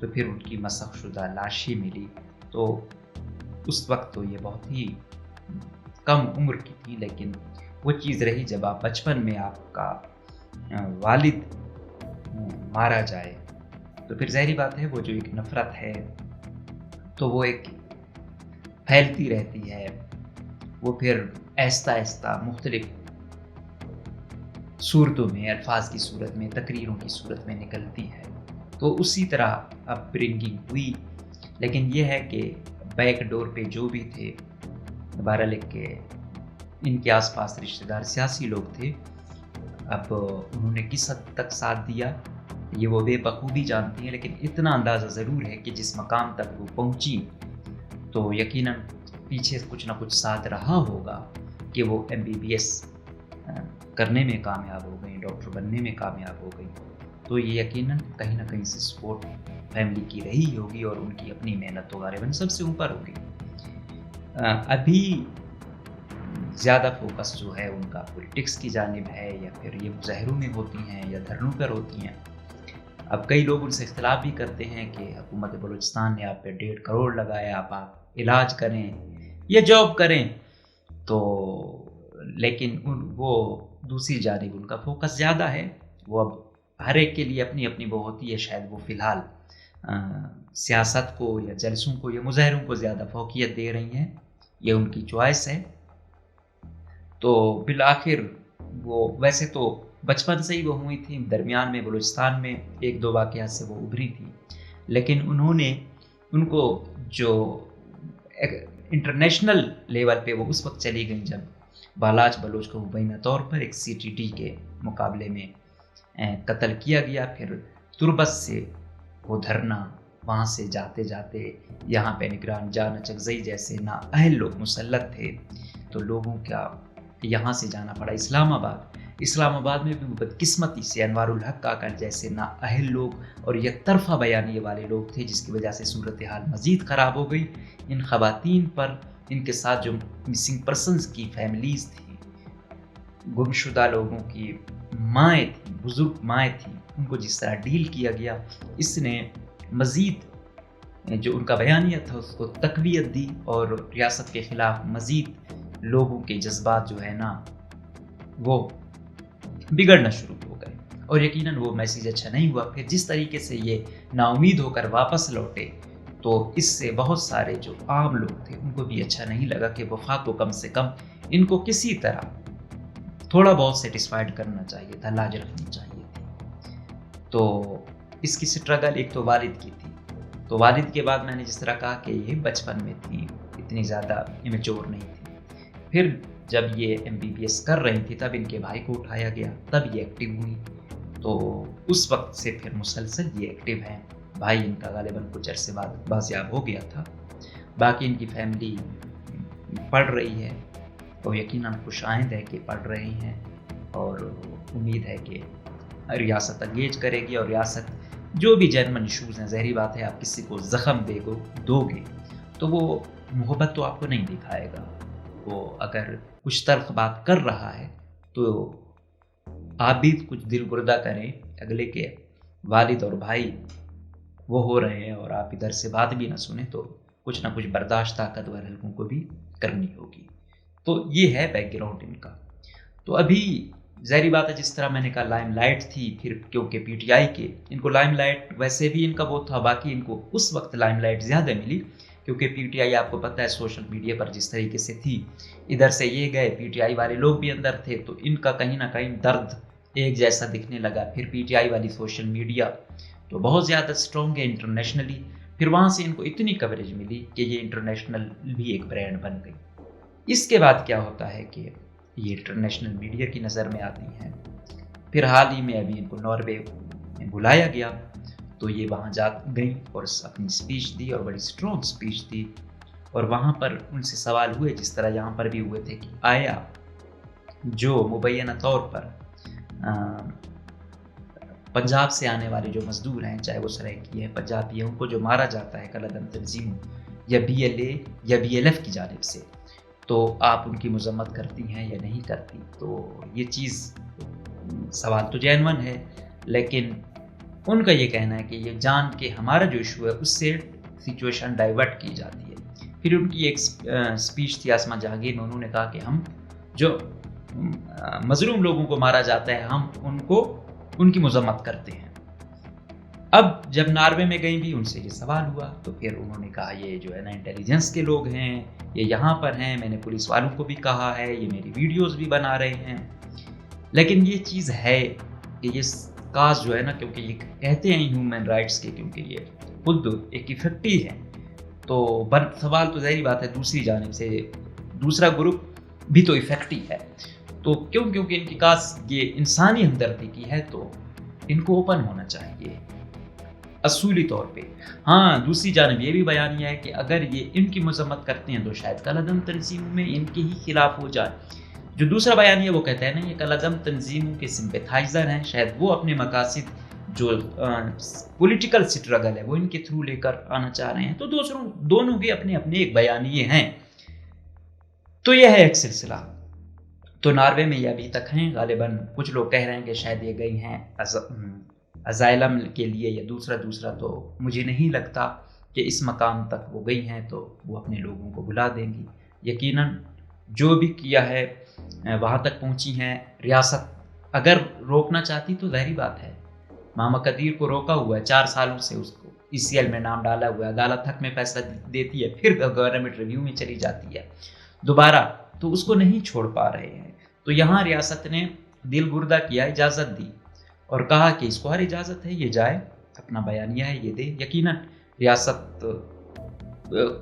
تو پھر ان کی مسخ شدہ لاشیں ملی. تو اس وقت تو یہ بہت ہی کم عمر کی تھی، لیکن وہ چیز رہی جب آپ بچپن میں آپ کا والد مارا جائے تو پھر ظاہری بات ہے وہ جو ایک نفرت ہے تو وہ ایک پھیلتی رہتی ہے، وہ پھر آہستہ آہستہ مختلف صورتوں میں، الفاظ کی صورت میں، تقریروں کی صورت میں نکلتی ہے. تو اسی طرح اپ برنگنگ ہوئی. لیکن یہ ہے کہ بیک ڈور پہ جو بھی تھے، بہرحال کہ ان کے آس پاس رشتہ دار سیاسی لوگ تھے، اب انہوں نے کس حد تک ساتھ دیا یہ وہ بے بخوبی جانتی ہیں، لیکن اتنا اندازہ ضرور ہے کہ جس مقام تک وہ پہنچی تو یقیناً پیچھے کچھ نہ کچھ ساتھ رہا ہوگا کہ وہ MBBS کرنے میں کامیاب ہو گئی، ڈاکٹر بننے میں کامیاب ہو گئی. تو یہ یقیناً کہیں نہ کہیں سے سپورٹ فیملی کی رہی ہوگی اور ان کی اپنی محنت تو غالباً سب سے اوپر ہوگی. ابھی زیادہ فوکس جو ہے ان کا پولیٹکس کی جانب ہے، یا پھر یہ مظاہروں میں ہوتی ہیں یا دھرنوں پر ہوتی ہیں. اب کئی لوگ ان سے اختلاف بھی کرتے ہیں کہ حکومت بلوچستان نے آپ پہ 1.5 کروڑ لگایا، آپ علاج کریں یا جاب کریں. تو لیکن وہ دوسری جانب ان کا فوکس زیادہ ہے، وہ اب ہر ایک کے لیے اپنی اپنی وہ ہوتی ہے. شاید وہ فی الحال سیاست کو یا جلسوں کو یا مظاہروں کو زیادہ فوقیت دے رہی ہیں، یہ ان کی چوائس ہے. تو بالآخر وہ ویسے تو بچپن سے ہی وہ ہوئی تھی، درمیان میں بلوچستان میں 1-2 واقعات سے وہ ابھری تھی، لیکن انہوں نے ان کو جو انٹرنیشنل لیول پہ وہ اس وقت چلی گئیں جب بالاچ بلوچ کو مبینہ طور پر ایک CTD کے مقابلے میں قتل کیا گیا. پھر تربت سے وہ دھرنا، وہاں سے جاتے جاتے یہاں پہ نگران جان اچکزئی جیسے نااہل لوگ مسلط تھے تو لوگوں کا یہاں سے جانا پڑا اسلام آباد میں بھی بدقسمتی سے انوار الحق کاکڑ جیسے نااہل لوگ اور یک طرفہ بیانیے والے لوگ تھے، جس کی وجہ سے صورتحال مزید خراب ہو گئی. ان خواتین پر، ان کے ساتھ جو مسنگ پرسنز کی فیملیز تھیں، گمشدہ لوگوں کی مائیں تھیں، بزرگ مائیں تھیں، ان کو جس طرح ڈیل کیا گیا، اس نے مزید جو ان کا بیانیہ تھا اس کو تقویت دی اور ریاست کے خلاف مزید لوگوں کے جذبات جو ہے نا وہ بگڑنا شروع ہو گئے. اور یقیناً وہ میسیج اچھا نہیں ہوا. پھر جس طریقے سے یہ نا امید ہو کر واپس لوٹے تو اس سے بہت سارے جو عام لوگ تھے ان کو بھی اچھا نہیں لگا کہ وفاق کو کم سے کم ان کو کسی طرح تھوڑا بہت سیٹسفائیڈ کرنا چاہیے تھا، لاج رکھنی چاہیے تھی. تو اس کی سٹرگل ایک تو والد کی تھی. تو والد کے بعد میں نے جس طرح کہا کہ یہ بچپن میں تھی، اتنی زیادہ امیچور نہیں تھی. پھر جب یہ MBBS کر رہی تھی تب ان کے بھائی کو اٹھایا گیا، تب یہ ایکٹیو ہوئی. تو اس وقت سے پھر مسلسل یہ ایکٹیو ہیں. بھائی ان کا غالباً کچھ عرصے بعد بازیاب ہو گیا تھا. باقی ان کی فیملی پڑھ رہی ہے اور یقیناً خوش آئند ہے کہ پڑھ رہی ہیں، اور امید ہے کہ ریاست انگیج کرے گی. اور ریاست جو بھی جرمن ایشوز ہیں، ظاہری بات ہے آپ کسی کو زخم دو گے تو وہ محبت تو آپ کو نہیں دکھائے گا. وہ اگر کچھ تلخ بات کر رہا ہے تو آپ بھی کچھ دل بردہ کریں. اگلے کے والد اور بھائی وہ ہو رہے ہیں اور آپ ادھر سے بات بھی نہ سنیں تو کچھ نہ کچھ برداشت طاقتور حلقوں کو بھی کرنی ہوگی. تو یہ ہے بیک گراؤنڈ ان کا. تو ابھی ظاہری بات ہے جس طرح میں نے کہا لائم لائٹ تھی، پھر کیونکہ PTI کے ان کو لائم لائٹ ویسے بھی ان کا وہ تھا، باقی ان کو اس وقت لائم لائٹ زیادہ ملی کیونکہ PTI آپ کو پتہ ہے سوشل میڈیا پر جس طریقے سے تھی، ادھر سے یہ گئے PTI والے لوگ بھی اندر تھے تو ان کا کہیں نہ کہیں درد ایک جیسا دکھنے لگا. پھر PTI والی سوشل میڈیا تو بہت زیادہ سٹرونگ ہے انٹرنیشنلی، پھر وہاں سے ان کو اتنی کوریج ملی کہ یہ انٹرنیشنل بھی ایک برانڈ بن گئی. اس کے بعد کیا ہوتا ہے کہ یہ انٹرنیشنل میڈیا کی نظر میں آتی ہیں. پھر حال ہی میں ابھی ان کو ناروے میں بلایا گیا تو یہ وہاں گئی اور اپنی اسپیچ دی اور بڑی سٹرونگ اسپیچ دی. اور وہاں پر ان سے سوال ہوئے جس طرح یہاں پر بھی ہوئے تھے کہ آیا جو مبینہ طور پر پنجاب سے آنے والے جو مزدور ہیں، چاہے وہ سرائکی ہیں، پنجابی ہیں، ان کو جو مارا جاتا ہے کالعدم تنظیموں یا BLA یا BLF کی جانب سے، تو آپ ان کی مذمت کرتی ہیں یا نہیں کرتی. تو یہ چیز سوال تو جینون ہے، لیکن ان کا یہ کہنا ہے کہ یہ جان کے ہمارا جو ایشو ہے اس سے سچویشن ڈائیورٹ کی جاتی ہے۔ پھر ان کی ایک سپیچ تھی آسما جہانگیر میں، انہوں نے کہا کہ ہم جو مظلوم لوگوں کو مارا جاتا ہے ہم ان کی مذمت کرتے ہیں۔ اب جب ناروے میں گئی بھی ان سے یہ سوال ہوا تو پھر انہوں نے کہا یہ جو ہے نا انٹیلیجنس کے لوگ ہیں، یہ یہاں پر ہیں، میں نے پولیس والوں کو بھی کہا ہے، یہ میری ویڈیوز بھی بنا رہے ہیں۔ لیکن یہ چیز ہے کہ یہ کاز جو ہے نا، کیونکہ یہ کہتے ہیں ہیومن رائٹس کے، کیونکہ یہ خود ایک افیکٹی ہے، تو سوال تو ظاہری بات ہے دوسری جانب سے دوسرا گروپ بھی تو افیکٹی ہے، تو کیونکہ ان کی کاز یہ انسانی ہمدردی کی ہے تو ان کو اوپن ہونا چاہیے اصولی طور پہ۔ ہاں دوسری جانب یہ بھی بیانیہ ہے کہ اگر یہ ان کی مذمت کرتے ہیں تو شاید کالعدم تنظیموں میں ان کے ہی خلاف ہو جائے۔ جو دوسرا بیانیہ وہ کہتا ہے نا یہ کالعدم تنظیموں کے سمپیتھائزر ہیں، شاید وہ اپنے مقاصد جو پولیٹیکل سٹرگل ہے وہ ان کے تھرو لے کر آنا چاہ رہے ہیں، تو دونوں کے اپنے اپنے ایک بیانیے ہیں۔ تو یہ ہے ایک سلسلہ۔ تو ناروے میں یہ ابھی تک ہیں، غالباً کچھ لوگ کہہ رہے ہیں کہ شاید یہ گئی ہیں ازائلم کے لیے یا دوسرا، تو مجھے نہیں لگتا کہ اس مقام تک وہ گئی ہیں، تو وہ اپنے لوگوں کو بلا دیں گی۔ یقیناً جو بھی کیا ہے وہاں تک پہنچی ہیں۔ ریاست اگر روکنا چاہتی تو ظاہری بات ہے، محمد قدیر کو روکا ہوا ہے 4 سالوں سے، اس کو ECL میں نام ڈالا ہوا ہے، عدالت حق میں فیصلہ دیتی ہے، پھر گورنمنٹ ریویو میں چلی جاتی ہے دوبارہ، تو اس کو نہیں چھوڑ پا رہے ہیں۔ تو یہاں ریاست نے دل گردہ کیا، اجازت دی اور کہا کہ اس کو ہر اجازت ہے، یہ جائے، اپنا بیانیہ ہے یہ دے۔ یقیناً ریاست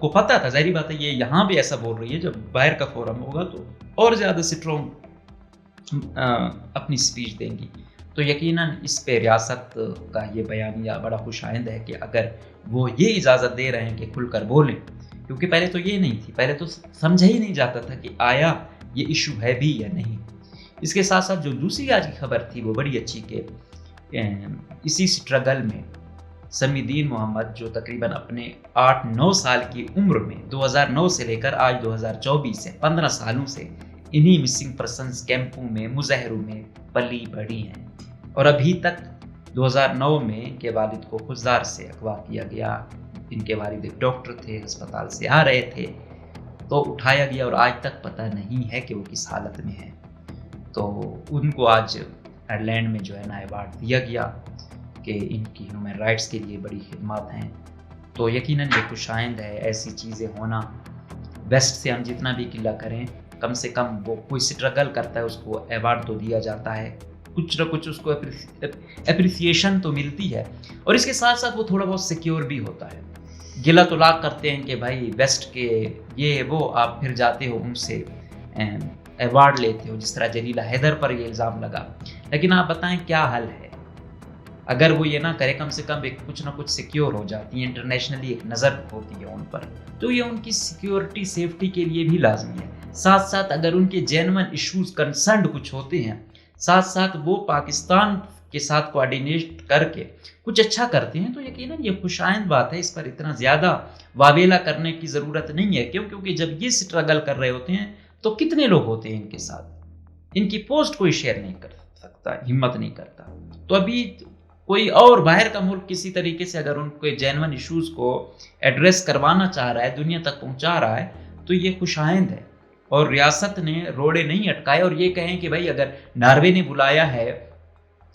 کو پتہ تھا، ظاہری بات ہے یہ یہاں بھی ایسا بول رہی ہے، جب باہر کا فورم ہوگا تو اور زیادہ سٹرونگ اپنی سپیچ دیں گی۔ تو یقیناً اس پہ ریاست کا یہ بیانیہ بڑا خوش آئند ہے کہ اگر وہ یہ اجازت دے رہے ہیں کہ کھل کر بولیں، کیونکہ پہلے تو یہ نہیں تھی، پہلے تو سمجھا ہی نہیں جاتا تھا کہ آیا یہ ایشو ہے بھی یا نہیں۔ اس کے ساتھ ساتھ جو دوسری آج کی خبر تھی وہ بڑی اچھی کہ اسی سٹرگل میں سمیع الدین محمد جو تقریباً اپنے 8-9 سال کی عمر میں 2009 سے لے کر آج 2024 سے 15 سالوں سے انہی مسنگ پرسنز کیمپوں میں مظاہروں میں پلی بڑھی ہیں، اور ابھی تک 2009 میں ان کے والد کو خضدار سے اغوا کیا گیا۔ ان کے والد ایک ڈاکٹر تھے، ہسپتال سے آ رہے تھے تو اٹھایا گیا، اور آج تک پتہ نہیں ہے کہ وہ کس حالت میں ہے۔ تو ان کو آج آئرلینڈ میں جو ہے نا ایوارڈ دیا گیا کہ ان کی ہیومن رائٹس کے لیے بڑی خدمات ہیں۔ تو یقیناً یہ خوش آئند ہے ایسی چیزیں ہونا۔ ویسٹ سے ہم جتنا بھی گلہ کریں، کم سے کم وہ کوئی سٹرگل کرتا ہے اس کو ایوارڈ تو دیا جاتا ہے، کچھ نہ کچھ اس کو اپریسیشن تو ملتی ہے، اور اس کے ساتھ ساتھ وہ تھوڑا بہت سیکیور بھی ہوتا ہے۔ گلہ تو لاکھ کرتے ہیں کہ بھائی ویسٹ کے یہ وہ، آپ پھر جاتے ہو ان سے ایوارڈ لیتے ہو، جس طرح جلیلہ حیدر پر یہ الزام لگا، لیکن آپ بتائیں کیا حل ہے؟ اگر وہ یہ نہ کرے، کم سے کم ایک کچھ نہ کچھ سیکیور ہو جاتی ہے، انٹرنیشنلی ایک نظر ہوتی ہے ان پر، تو یہ ان کی سیکیورٹی سیفٹی کے لیے بھی لازمی ہے۔ ساتھ ساتھ اگر ان کے جینون ایشوز کنسرنڈ کچھ ہوتے ہیں، ساتھ ساتھ وہ پاکستان کے ساتھ کوآرڈینیٹ کر کے کچھ اچھا کرتے ہیں، تو یقیناً یہ خوش آئند بات ہے۔ اس پر اتنا زیادہ واویلا کرنے کی ضرورت نہیں ہے، کیونکہ جب یہ سٹرگل کر رہے ہوتے ہیں تو کتنے لوگ ہوتے ہیں ان کے ساتھ، ان کی پوسٹ کوئی شیئر نہیں کر سکتا، ہمت نہیں کرتا۔ تو ابھی کوئی اور باہر کا ملک کسی طریقے سے اگر ان کے جینون ایشوز کو ایڈریس کروانا چاہ رہا ہے، دنیا تک پہنچا رہا ہے، تو یہ خوش آئند ہے۔ اور ریاست نے روڑے نہیں اٹکائے اور یہ کہیں کہ بھائی اگر ناروے نے بلایا ہے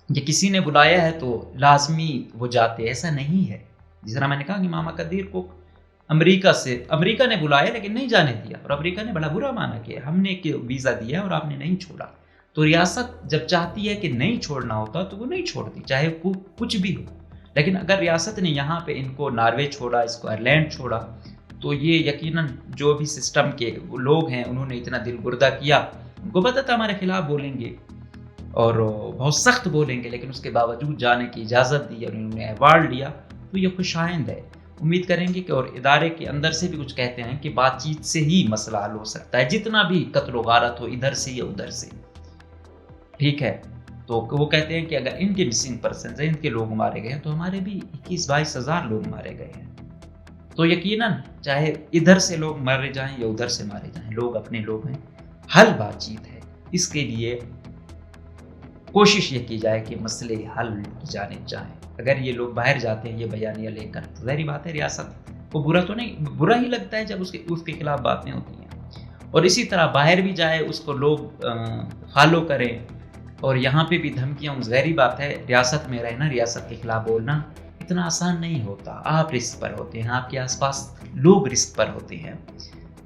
یا کسی نے بلایا ہے تو لازمی وہ جاتے، ایسا نہیں ہے۔ جس طرح میں نے کہا کہ محمد قدیر کو امریکہ نے بلایا لیکن نہیں جانے دیا، اور امریکہ نے بڑا برا مانا کہ ہم نے ویزا دیا اور آپ نے نہیں چھوڑا۔ تو ریاست جب چاہتی ہے کہ نہیں چھوڑنا ہوتا تو وہ نہیں چھوڑتی، چاہے کچھ بھی ہو۔ لیکن اگر ریاست نے یہاں پہ ان کو ناروے چھوڑا، اس کو آئرلینڈ چھوڑا، تو یہ یقیناً جو بھی سسٹم کے لوگ ہیں انہوں نے اتنا دل گردہ کیا، ان کو پتہ تھا ہمارے خلاف بولیں گے اور بہت سخت بولیں گے، لیکن اس کے باوجود جانے کی اجازت دی اور انہوں نے ایوارڈ لیا، تو یہ خوش آئند ہے۔ امید کریں گے کہ اور ادارے کے اندر سے بھی کچھ کہتے ہیں کہ بات چیت سے ہی مسئلہ حل ہو سکتا ہے، جتنا بھی قتل و غارت ہو ادھر سے یا ادھر سے، ٹھیک ہے۔ تو وہ کہتے ہیں کہ اگر ان کے مسنگ پرسنز ہیں، ان کے لوگ مارے گئے ہیں، تو ہمارے بھی 21-22 ہزار لوگ مارے گئے ہیں۔ تو یقیناً چاہے ادھر سے لوگ مارے جائیں یا ادھر سے مارے جائیں، لوگ اپنے لوگ ہیں، حل بات چیت ہے۔ اس کے لیے کوشش یہ کی جائے کہ مسئلے حل کی جانب جائیں. اگر یہ لوگ باہر جاتے ہیں یہ بیانیہ لے کر تو ظاہری بات ہے ریاست کو برا ہی لگتا ہے جب اس کے خلاف باتیں ہوتی ہیں. اور اسی طرح باہر بھی جائے اس کو لوگ فالو کریں اور یہاں پہ بھی دھمکیاں. ظاہری بات ہے ریاست میں رہنا، ریاست کے خلاف بولنا اتنا آسان نہیں ہوتا. آپ رسک پر ہوتے ہیں، آپ کے آس پاس لوگ رسک پر ہوتے ہیں.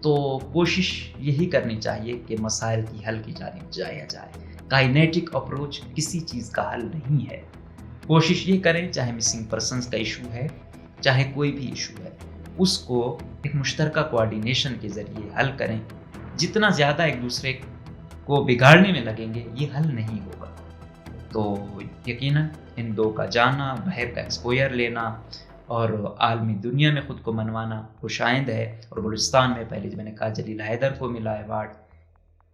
تو کوشش یہی کرنی چاہیے کہ مسائل کی حل کی جانب جایا جائے. کائنیٹک اپروچ کسی چیز کا حل نہیں ہے. کوشش یہ کریں چاہے مسنگ پرسنز کا ایشو ہے چاہے کوئی بھی ایشو ہے، اس کو ایک مشترکہ کوآرڈینیشن کے ذریعے حل کریں. جتنا زیادہ ایک دوسرے کو بگاڑنے میں لگیں گے یہ حل نہیں ہوگا. تو یقیناً ان دو کا جانا، باہر کا ایکسپوئر لینا اور عالمی دنیا میں خود کو منوانا خوشائند ہے. اور بلوچستان میں پہلے جو میں نے کہا جلیل حیدر کو ملا ایوارڈ،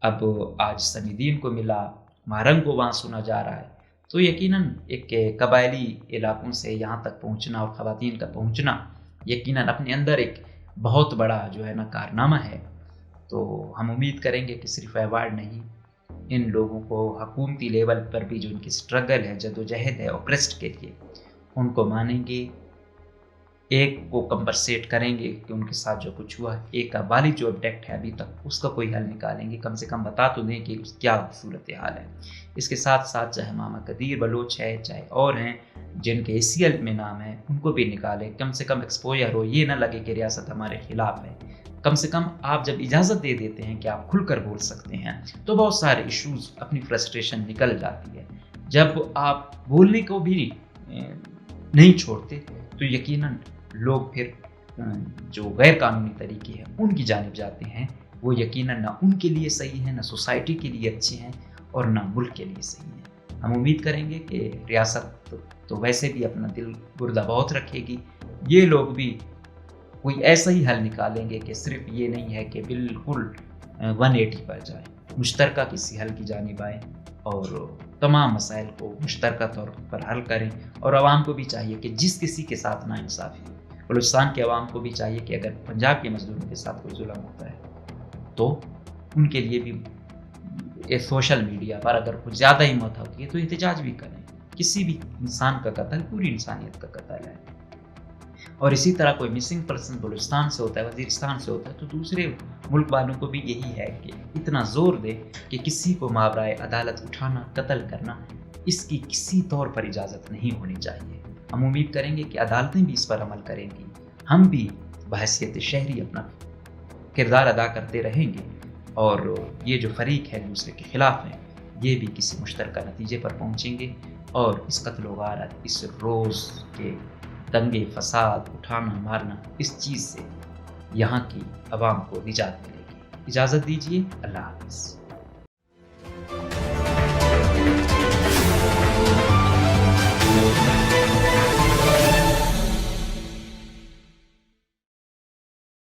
اب آج سمیدین کو ملا، مارنگ کو وہاں سنا جا رہا ہے. تو یقیناً ایک قبائلی علاقوں سے یہاں تک پہنچنا اور خواتین کا پہنچنا یقیناً اپنے اندر ایک بہت بڑا جو ہے نا کارنامہ ہے. تو ہم امید کریں گے کہ صرف ایوارڈ نہیں، ان لوگوں کو حکومتی لیول پر بھی جو ان کی سٹرگل ہے، جدوجہد ہے اوپریسڈ کے لیے، ان کو مانیں گے، ایک کو کمپنسیٹ کریں گے کہ ان کے ساتھ جو کچھ ہوا ہے. ایک کا والد جو ابڈیکٹ ہے ابھی تک اس کا کوئی حل نکالیں گے، کم سے کم بتا تو دیں کہ کیا صورتحال ہے. اس کے ساتھ ساتھ چاہے ماما قدیر بلوچ ہے چاہے اور ہیں جن کے ACL میں نام ہے ان کو بھی نکالیں. کم سے کم ایکسپوئر ہو، یہ نہ لگے کہ ریاست ہمارے خلاف ہے. کم سے کم آپ جب اجازت دے دیتے ہیں کہ آپ کھل کر بول سکتے ہیں تو بہت سارے ایشوز اپنی فرسٹریشن نکل جاتی ہے. جب آپ بولنے کو بھی نہیں چھوڑتے تو یقیناً لوگ پھر جو غیر قانونی طریقے ہیں ان کی جانب جاتے ہیں. وہ یقیناً نہ ان کے لیے صحیح ہیں، نہ سوسائٹی کے لیے اچھے ہیں اور نہ ملک کے لیے صحیح ہیں. ہم امید کریں گے کہ ریاست تو ویسے بھی اپنا دل گردہ بہت رکھے گی، یہ لوگ بھی کوئی ایسا ہی حل نکالیں گے کہ صرف یہ نہیں ہے کہ بالکل 180 پر جائیں، مشترکہ کسی حل کی جانب آئیں اور تمام مسائل کو مشترکہ طور پر حل کریں. اور عوام کو بھی چاہیے کہ جس کسی کے ساتھ ناانصافی ہو، بلوچستان کے عوام کو بھی چاہیے کہ اگر پنجاب کے مزدوروں کے ساتھ کوئی ظلم ہوتا ہے تو ان کے لیے بھی سوشل میڈیا پر اگر کچھ زیادہ ہمت ہوتی ہے تو احتجاج بھی کریں. کسی بھی انسان کا قتل پوری انسانیت کا قتل ہے. اور اسی طرح کوئی مسنگ پرسن بلوچستان سے ہوتا ہے، وزیرستان سے ہوتا ہے، تو دوسرے ملک والوں کو بھی یہی ہے کہ اتنا زور دے کہ کسی کو ماورائے عدالت اٹھانا، قتل کرنا، اس کی کسی طور پر اجازت نہیں ہونی چاہیے. ہم امید کریں گے کہ عدالتیں بھی اس پر عمل کریں گی. ہم بھی بحیثیت شہری اپنا کردار ادا کرتے رہیں گے اور یہ جو فریق ہے دوسرے کے خلاف ہیں یہ بھی کسی مشترکہ نتیجے پر پہنچیں گے اور اس قتل و غارت، اس روز کے دنگے فساد، اٹھانا مارنا، اس چیز سے یہاں کی عوام کو نجات ملے گی. اجازت دیجیے، اللہ حافظ.